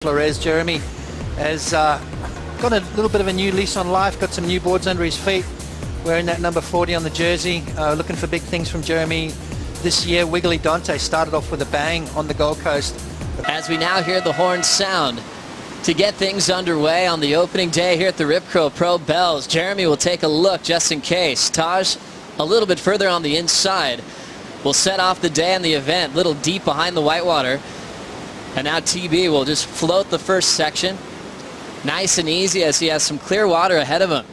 Flores. Jérémy has got a little bit of a new lease on life, got some new boards under his feet, wearing that number 40 on the jersey. Looking for big things from Jérémy this year. Wiggly Dante started off with a bang on the Gold Coast. As we now hear the horn sound to get things underway on the opening day here at the RipCurlPro Bells, Jérémy will take a look just in case. Taj a little bit further on the inside will set off the day and the event, a little deep behind the whitewater. And now TB will just float the first section. Nice and easy as he has some clear water ahead of him.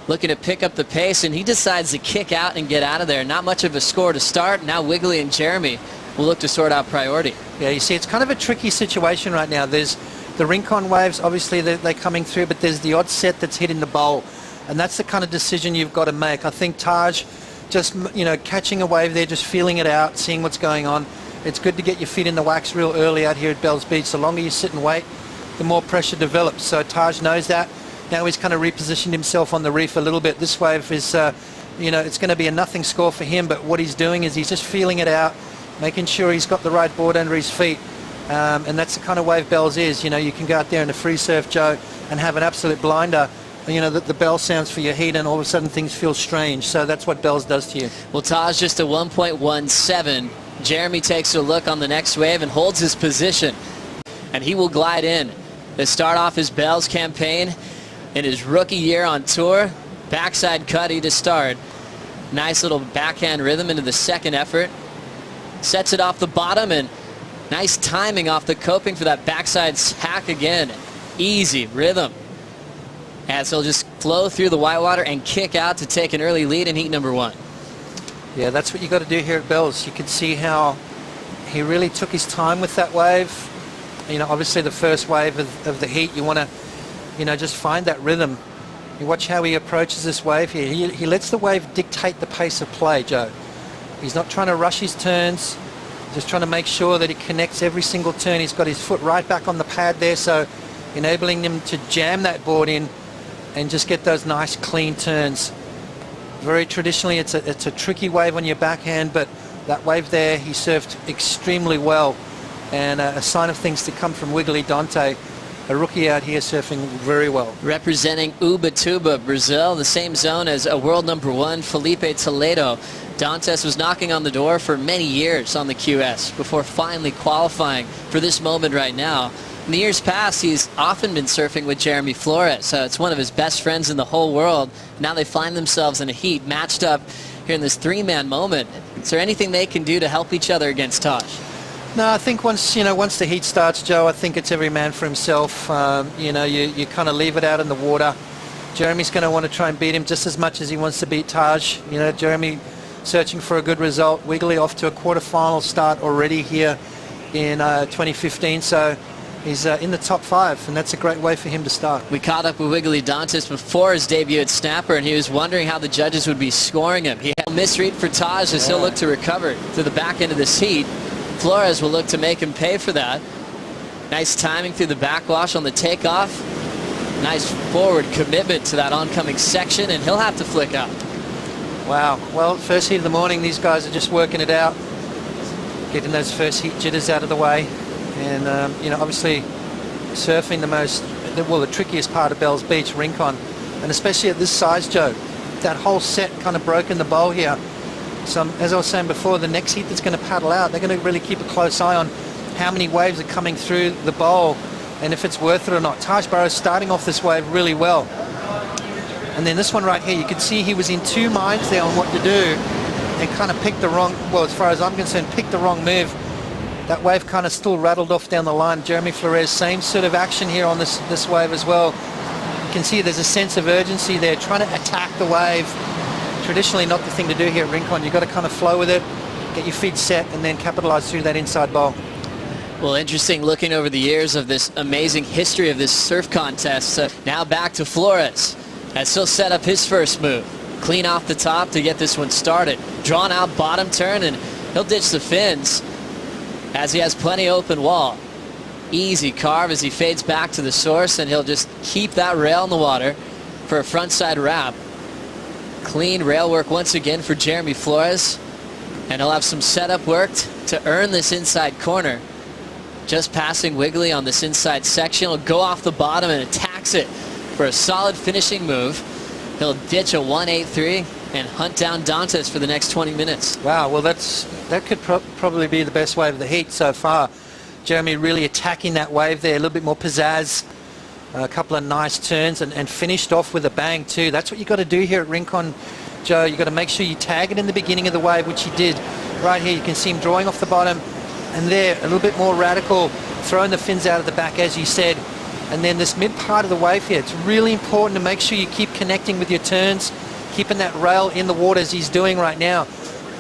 Looking to pick up the pace, and he decides to kick out and get out of there. Not much of a score to start. Now Wiggly and Jérémy will look to sort out priority. Yeah, you see, it's kind of a tricky situation right now. There's the Rincon waves, obviously they're coming through, but there's the odd set that's hitting the bowl. And that's the kind of decision you've got to make. I think Taj just, catching a wave there, just feeling it out, seeing what's going on. It's good to get your feet in the wax real early out here at BellsBeach. The longer you sit and wait, the more pressure develops. So Taj knows that. Now he's kind of repositioned himself on the reef a little bit. This wave is, it's going to be a nothing score for him, but what he's doing is he's just feeling it out, making sure he's got the right board under his feet. And that's the kind of wave Bells is. You can go out there in a free surf, Joe, and have an absolute blinder. The bell sounds for your heat, and all of a sudden things feel strange. So that's what Bells does to you. Well, Taj just a 1.17. Jérémy takes a look on the next wave and holds his position. And he will glide in to start off his Bells campaign in his rookie year on tour. Backside cutty to start. Nice little backhand rhythm into the second effort. Sets it off the bottom, and nice timing off the coping for that backside hack again. Easy rhythm, as he'll just flow through the whitewater and kick out to take an early lead in heat number one. Yeah, that's what you got to do here at Bells. You can see how he really took his time with that wave. Obviously the first wave of the heat, you want to, just find that rhythm. You watch how he approaches this wave here. He lets the wave dictate the pace of play, Joe. He's not trying to rush his turns, just trying to make sure that he connects every single turn. He's got his foot right back on the pad there, so enabling him to jam that board in and just get those nice clean turns. Very traditionally, it's a tricky wave on your backhand, but that wave there, he surfed extremely well, and a sign of things to come from Wiggly Dante, a rookie out here surfing very well. Representing Ubatuba, Brazil, the same zone as a world number one, Felipe Toledo. Dantes was knocking on the door for many years on the QS before finally qualifying for this moment right now. In the years past, he's often been surfing with Jérémy Flores. It's one of his best friends in the whole world. Now they find themselves in a heat matched up here in this three-man moment. Is there anything they can do to help each other against Taj? No, I think once the heat starts, Joe, I think it's every man for himself. You kind of leave it out in the water. Jérémy's going to want to try and beat him just as much as he wants to beat Taj. Jérémy searching for a good result. Wiggly off to a quarterfinal start already here in 2015. So he's in the top 5, and that's a great way for him to start. We caught up with Wiggly Dantes before his debut at Snapper, and he was wondering how the judges would be scoring him. He had a misread for Taj as he'll look to recover to the back end of this heat. Flores will look to make him pay for that. Nice timing through the backwash on the takeoff. Nice forward commitment to that oncoming section, and he'll have to flick out. Wow. Well, first heat of the morning, these guys are just working it out, getting those first heat jitters out of the way. And, obviously surfing the trickiest part of BellsBeach, Rincon, and especially at this size, Joe. That whole set kind of broke in the bowl here. So, as I was saying before, the next heat that's going to paddle out, they're going to really keep a close eye on how many waves are coming through the bowl and if it's worth it or not. Taj Burrow's starting off this wave really well. And then this one right here, you can see he was in two minds there on what to do and kind of picked the wrong, well, as far as I'm concerned, picked the wrong move. That wave kind of still rattled off down the line. Jérémy Flores, same sort of action here on this wave as well. You can see there's a sense of urgency there, trying to attack the wave. Traditionally not the thing to do here at Rincon. You've got to kind of flow with it, get your feet set, and then capitalize through that inside bowl. Well, interesting looking over the years of this amazing history of this surf contest. Now back to Flores, as he'll set up his first move. Clean off the top to get this one started. Drawn out bottom turn, and he'll ditch the fins as he has plenty open wall. Easy carve as he fades back to the source, and he'll just keep that rail in the water for a frontside wrap. Clean rail work once again for Jérémy Flores, and he'll have some setup work to earn this inside corner. just passing Wiggly on this inside section. He'll go off the bottom and attacks it for a solid finishing move. He'll ditch a 1.83 and hunt down Dantes for the next 20 minutes. Wow, well that could probably be the best wave of the heat so far. Jérémy really attacking that wave there, a little bit more pizzazz, a couple of nice turns, and finished off with a bang too. That's what you got to do here at Rincon, Joe. You got to make sure you tag it in the beginning of the wave, which he did. Right here, you can see him drawing off the bottom, and there, a little bit more radical, throwing the fins out of the back, as you said. And then this mid part of the wave here, it's really important to make sure you keep connecting with your turns, keeping that rail in the water as he's doing right now.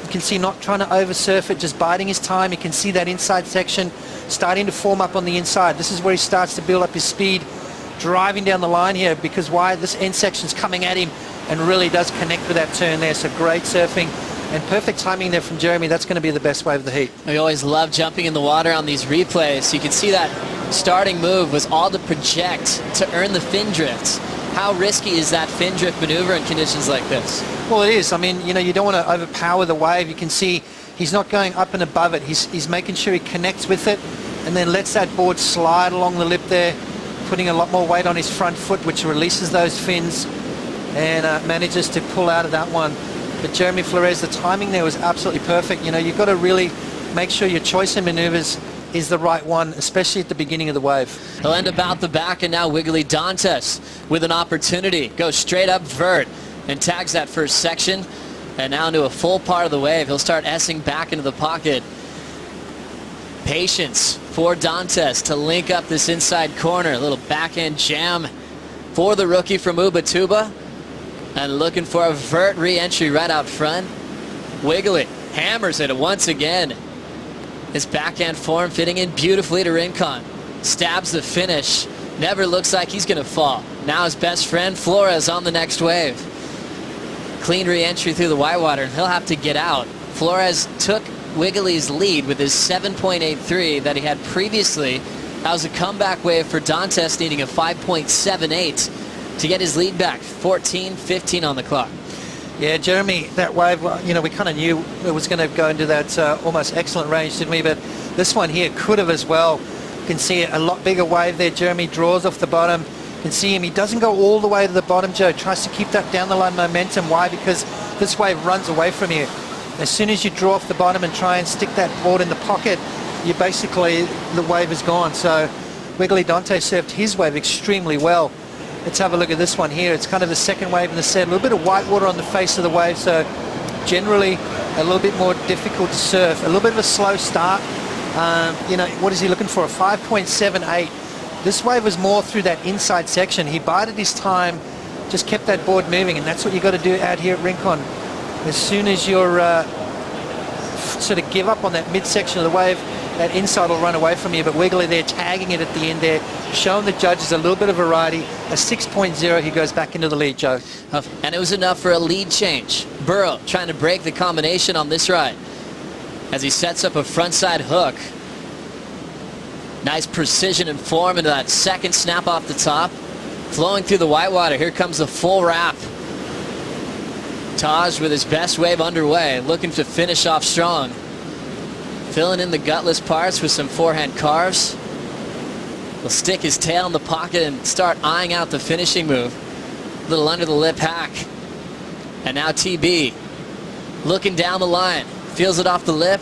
You can see not trying to oversurf it, just biding his time. You can see that inside section starting to form up on the inside. This is where he starts to build up his speed, driving down the line here, because why? This end section's coming at him and really does connect with that turn there. So great surfing and perfect timing there from Jérémy. That's going to be the best wave of the heat. We always love jumping in the water on these replays. You can see that starting move was all to project to earn the fin drift. How risky is that fin drift maneuver in conditions like this? Well, it is. I mean, you know, you don't want to overpower the wave. You can see he's not going up and above it. He's making sure he connects with it and then lets that board slide along the lip there, putting a lot more weight on his front foot, which releases those fins and manages to pull out of that one. But Jérémy Flores, the timing there was absolutely perfect. You know, you've got to really make sure your choice of maneuvers is the right one, especially at the beginning of the wave. He'll end about the back, and now Wiggly Dantes with an opportunity. Goes straight up vert and tags that first section. And now into a full part of the wave. He'll start S-ing back into the pocket. Patience for Dantes to link up this inside corner. A little backhand jam for the rookie from Ubatuba. And looking for a vert re-entry right out front. Wiggly hammers it once again. His backhand form fitting in beautifully to Rincon. Stabs the finish. Never looks like he's going to fall. Now his best friend Flores on the next wave. Clean re-entry through the whitewater. He'll have to get out. Flores took Wiggly's lead with his 7.83 that he had previously. That was a comeback wave for Dantes, needing a 5.78 to get his lead back. 14:15 on the clock. Yeah, Jérémy, that wave, you know, we kind of knew it was going to go into that almost excellent range, didn't we? But this one here could have as well. You can see a lot bigger wave there. Jérémy draws off the bottom. You can see him. He doesn't go all the way to the bottom, Joe. Tries to keep that down the line momentum. Why? Because this wave runs away from you. As soon as you draw off the bottom and try and stick that board in the pocket, you basically, the wave is gone. So Wiggly Dantes served his wave extremely well. Let's have a look at this one here. It's kind of the second wave in the set. A little bit of white water on the face of the wave, so generally a little bit more difficult to surf. A little bit of a slow start. You know, what is he looking for? A 5.78. This wave was more through that inside section. He bided his time, just kept that board moving, and that's what you got to do out here at Rincon. As soon as you're sort of give up on that midsection of the wave, that inside will run away from you. But Wiggly there tagging it at the end there, showing the judges a little bit of variety. A 6.0, he goes back into the lead, Joe. And it was enough for a lead change. Burrow trying to break the combination on this ride as he sets up a frontside hook. Nice precision and form into that second snap off the top. Flowing through the whitewater. Here comes the full wrap. Taj with his best wave underway, looking to finish off strong. Filling in the gutless parts with some forehand carves. He'll stick his tail in the pocket and start eyeing out the finishing move. A little under the lip hack. And now TB looking down the line. Feels it off the lip.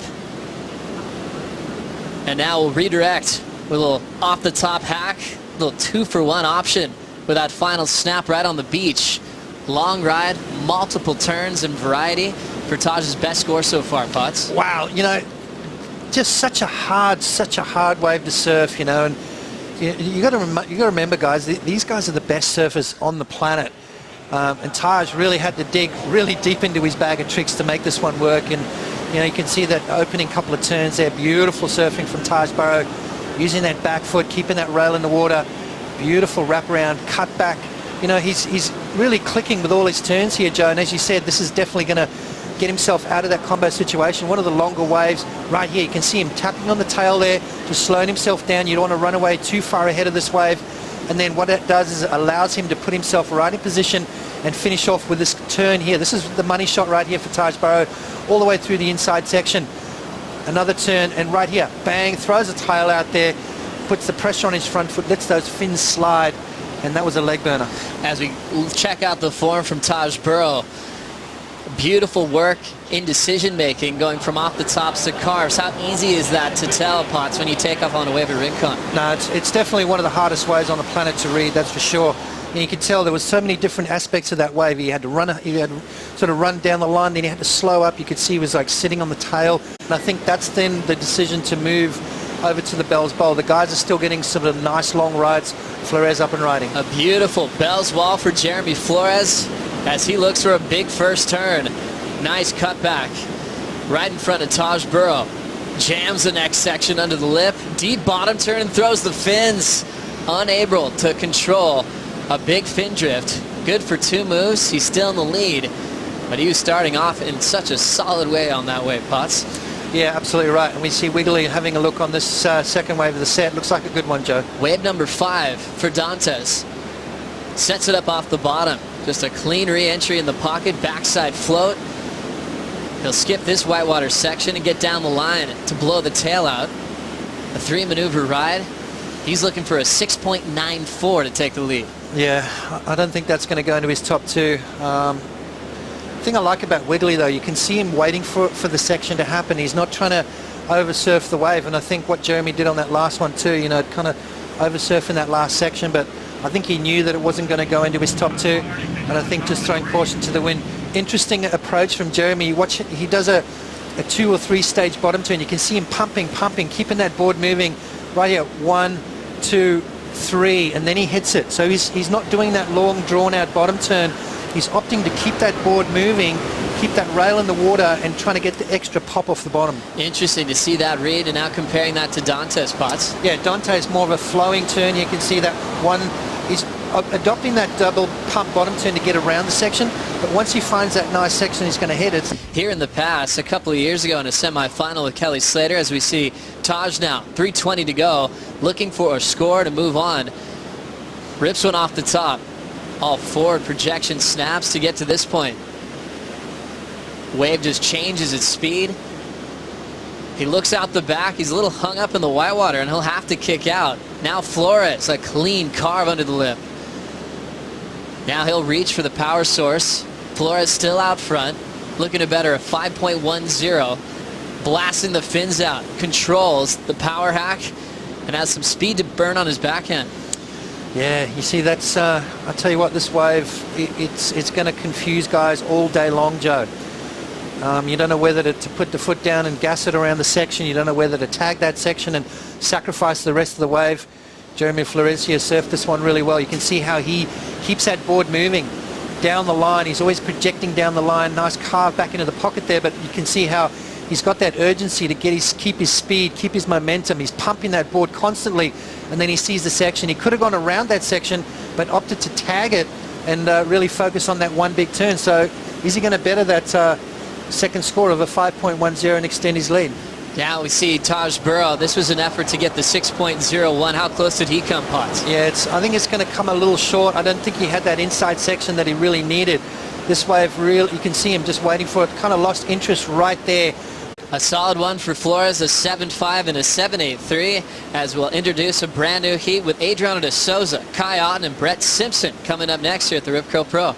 And now we'll redirect with a little off the top hack. A little 2-for-1 option with that final snap right on the beach. Long ride, multiple turns and variety for Taj's best score so far, Potts. Wow, you know, just such a hard wave to surf, you know. And you got to remember, guys, these guys are the best surfers on the planet. And Taj really had to dig really deep into his bag of tricks to make this one work. And you know, you can see that opening couple of turns there. Beautiful surfing from Taj Burrow, using that back foot, keeping that rail in the water. Beautiful wraparound, cut back. You know, he's really clicking with all his turns here, Joe. And as you said, this is definitely going to get himself out of that combo situation. One of the longer waves right here. You can see him tapping on the tail there, just slowing himself down. You don't want to run away too far ahead of this wave. And then what it does is it allows him to put himself right in position and finish off with this turn here. This is the money shot right here for Taj Burrow, all the way through the inside section. another turn, and right here, bang, throws a tail out there, puts the pressure on his front foot, lets those fins slide, and that was a leg burner. As we check out the form from Taj Burrow, beautiful work in decision making, going from off the tops to carves. How easy is that to tell, Potts, when you take off on a wave at Rincon? No, it's definitely one of the hardest waves on the planet to read, that's for sure. And you could tell there was so many different aspects of that wave. He had to sort of run down the line, then he had to slow up. You could see he was like sitting on the tail. And I think that's then the decision to move over to the Bells Bowl. The guys are still getting some of the nice long rides. Flores up and riding. A beautiful Bells wall for Jérémy Flores as he looks for a big first turn. Nice cutback right in front of Taj Burrow. Jams the next section under the lip. Deep bottom turn and throws the fins. Unable to control a big fin drift. Good for 2 moves. He's still in the lead, but he was starting off in such a solid way on that wave, Potts. Yeah, absolutely right. And we see Wiggly having a look on this second wave of the set. Looks like a good one, Joe. Wave number 5 for Dantes. Sets it up off the bottom. Just a clean re-entry in the pocket, backside float. He'll skip this whitewater section and get down the line to blow the tail out. A 3-maneuver ride. He's looking for a 6.94 to take the lead. Yeah, I don't think that's going to go into his top 2. The thing I like about Wiggly, though, you can see him waiting for the section to happen. He's not trying to oversurf the wave, and I think what Jérémy did on that last one too, you know, kind of oversurfing that last section, but I think he knew that it wasn't going to go into his top 2, and I think just throwing caution to the wind. Interesting approach from Jérémy. You watch it, he does a 2 or 3 stage bottom turn. You can see him pumping, keeping that board moving right here. 1, 2, 3, and then he hits it. So he's not doing that long drawn out bottom turn. He's opting to keep that board moving, keep that rail in the water, and trying to get the extra pop off the bottom. Interesting to see that read, and now comparing that to Dante's, Potts. Yeah, Dante's more of a flowing turn. You can see that one, he's adopting that double pump bottom turn to get around the section, but once he finds that nice section, he's going to hit it. Here in the past, a couple of years ago in a semi-final with Kelly Slater, as we see Taj now, 3:20 to go, looking for a score to move on. Rips one off the top. All forward projection snaps to get to this point. Wave just changes its speed. He looks out the back. He's a little hung up in the whitewater, and he'll have to kick out. Now Flores, a clean carve under the lip. Now he'll reach for the power source. Flores still out front, looking to better a 5.10. Blasting the fins out. Controls the power hack and has some speed to burn on his backhand. Yeah, you see, that's, I tell you what, this wave, it's going to confuse guys all day long, Joe. You don't know whether to put the foot down and gas it around the section. You don't know whether to tag that section and sacrifice the rest of the wave. Jérémy Flores here surfed this one really well. You can see how he keeps that board moving down the line. He's always projecting down the line. Nice carve back into the pocket there, but you can see how he's got that urgency to keep his speed, keep his momentum. He's pumping that board constantly, and then he sees the section. He could have gone around that section, but opted to tag it and really focus on that one big turn. So is he going to better that second score of a 5.10 and extend his lead? Now we see Taj Burrow. This was an effort to get the 6.01. How close did he come, Potts? Yeah, I think it's going to come a little short. I don't think he had that inside section that he really needed. This wave, you can see him just waiting for it. Kind of lost interest right there. A solid one for Flores, a 7.5 and a 7.83, as we'll introduce a brand new heat with Adriano de Souza, Kai Otten, and Brett Simpson coming up next here at the RipCurlPro.